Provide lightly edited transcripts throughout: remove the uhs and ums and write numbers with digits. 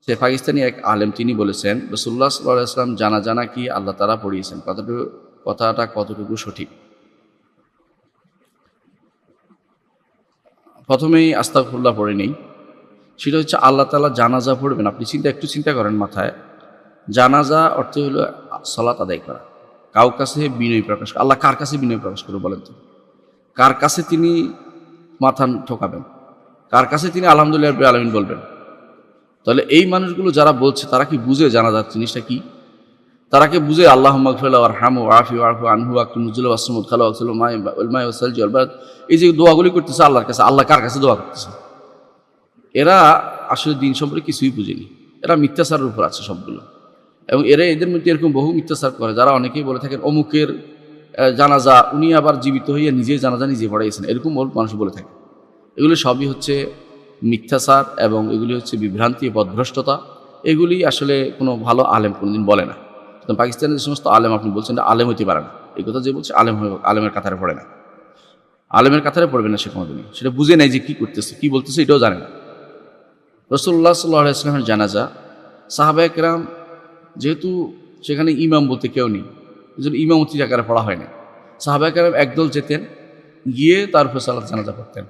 সে পাকিস্তানি এক আলেম, তিনি বলেছেন রাসূলুল্লাহ সাল্লাল্লাহু আলাইহি ওয়াসাল্লাম জানাজা নাকি আল্লাহ তাআলা পড়িয়েছেন, কথাটা কতটুকু সঠিক? প্রথমেই আস্তাগফিরুল্লাহ পড়ে নেই। সেটা হচ্ছে আল্লাহ তাআলা জানাজা পড়বেন। আপনি একটু চিন্তা করেন মাথায়। জানাজা অর্থ হলো সালাত আদায় করা, কার কাছে বিনয় প্রকাশ করা। আল্লাহ কার কাছে বিনয় প্রকাশ করবে বলেন তো? কার কাছে তিনি মাথা ঠোকাবেন? কার কাছে তিনি আলহামদুলিল্লাহ রাব্বিল আলামিন বলবেন? তাহলে এই মানুষগুলো যারা বলছে তারা কি বুঝে জানাজার জিনিসটা কি? তারা কি বুঝে আল্লাহুম্মা গফির ওয়ারহামহু ওয়াআফি ওয়া'ফু আনহু ওয়াকফির নুজুলা ওয়াসমুদ খালা ওয়াগসিল ওয়াল মা'i ওয়াসসালজি ওয়াল বারাদ, এই যে দোয়াগুলি করতেছে আল্লাহর কাছে, আল্লাহ কার কাছে দোয়া করতেছে? এরা আসলে দিন সম্পর্কে কিছুই বুঝেনি। এরা মিথ্যাচারের উপর আছে সবগুলো। এবং এদের মধ্যে এরকম বহু মিথ্যাচার করে, যারা অনেকেই বলে থাকেন অমুকের জানাজা উনি আবার জীবিত হইয়া নিজেই জানাজা নিজে পড়াইয়েছেন, এরকম মানুষ বলে থাকে। এগুলি সবই হচ্ছে মিথ্যাচার এবং এগুলি হচ্ছে বিভ্রান্তি, পথভ্রষ্টতা। এগুলি আসলে কোনো ভালো আলেম কোনোদিন বলে না। পাকিস্তানের যে সমস্ত আলেম আপনি বলছেন আলেম হইতে পারে না, এই কথা যে বলছে আলেমের কাতারে পড়ে না, আলেমের কাতারে পড়বে না সে কোনোদিনই। সেটা বুঝে নেয় যে কী করতেছে, কী বলতেছে এটাও জানে না। রাসূলুল্লাহ সাল্লাল্লাহু আলাইহি ওয়াসাল্লামের জানাজা সাহাবায়ে কেরাম, যেহেতু সেখানে ইমাম বলতে কেউ নেই, এই জন্য ইমামতির আকারে পড়া হয় না। সাহাবায়ে কেরাম একদল যেতেন, গিয়ে তারপর সালাত জানাজা পড়তেন,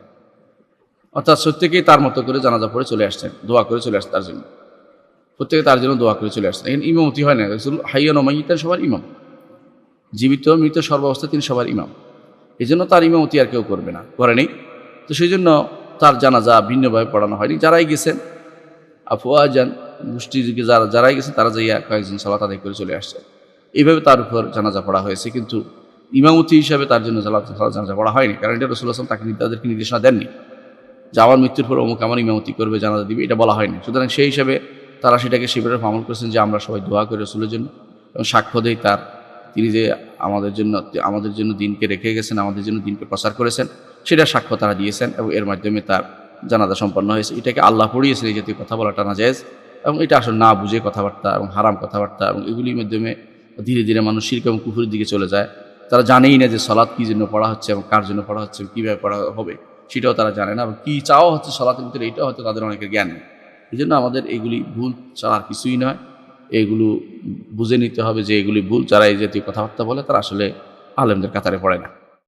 অর্থাৎ প্রত্যেকেই তার মতো করে জানাজা পড়ে চলে আসতেন, দোয়া করে চলে আসতেন তার জন্য, প্রত্যেকে তার জন্য দোয়া করে চলে আসতেন। এখানে ইমামতি হয় না। রাসূল হাইয়ান ওয়া মাইয়িতান সবার ইমাম, জীবিত মৃত সর্বাবস্থায় তিনি সবার ইমাম। এই জন্য তার ইমামতি আর কেউ করবে না, করেনি। তো সেই জন্য তার জানাজা ভিন্নভাবে পড়ানো হয়নি। যারাই গেছেন আফওয়াজান, গোষ্ঠী যুগে যারাই গেছেন তারা যাইয়া কয়েকজন সালাত আদায় করে চলে আসছে, এইভাবে তার উপর জানাজা পড়া হয়েছে। কিন্তু ইমামতি হিসাবে তার জন্য সালাত জানাজা পড়া হয়নি, কারণ এটা রাসূলুল্লাহ সাল্লাল্লাহু আলাইহি ওয়াসাল্লাম তাদেরকে নির্দেশনা দেননি যে আমার মৃত্যুর পর অমুক আমার ইমামতি করবে, জানাজা দিবে, এটা বলা হয়নি। সুতরাং সেই হিসাবে তারা সেটাকে সেভাবে আমল করেছেন যে আমরা সবাই দোয়া করি রাসূলের জন্য এবং সাক্ষ্য দেই তার, তিনি যে আমাদের জন্য দিনকে রেখে গেছেন, আমাদের জন্য দিনকে প্রচার করেছেন, সেটা সাক্ষ্য তারা দিয়েছেন এবং এর মাধ্যমে তার জানাজা সম্পন্ন হয়েছে। এটাকে আল্লাহ পড়িয়েছেন, এই জাতীয় কথা বলাটা নাজায়েজ এবং এটা আসলে না বুঝে কথাবার্তা এবং হারাম কথাবার্তা, এবং এগুলির মাধ্যমে ধীরে ধীরে মানুষ শিরক এবং কুফরের দিকে চলে যায়। তারা জানেই না যে সালাত কী জন্য পড়া হচ্ছে এবং কার জন্য পড়া হচ্ছে, কীভাবে পড়া হবে সেটাও তারা জানে না, এবং কী চাওয়া হচ্ছে সালাতের ভিতরে এটাও হয়তো তাদের অনেকের জ্ঞান নেই। এই জন্য আমাদের এগুলি ভুল ছাড়া আর কিছুই নয়। এগুলো বুঝে নিতে হবে যে এগুলি ভুল। যারা এই জাতীয় কথাবার্তা বলে তারা আসলে আলেমদের কাতারে পড়ে না।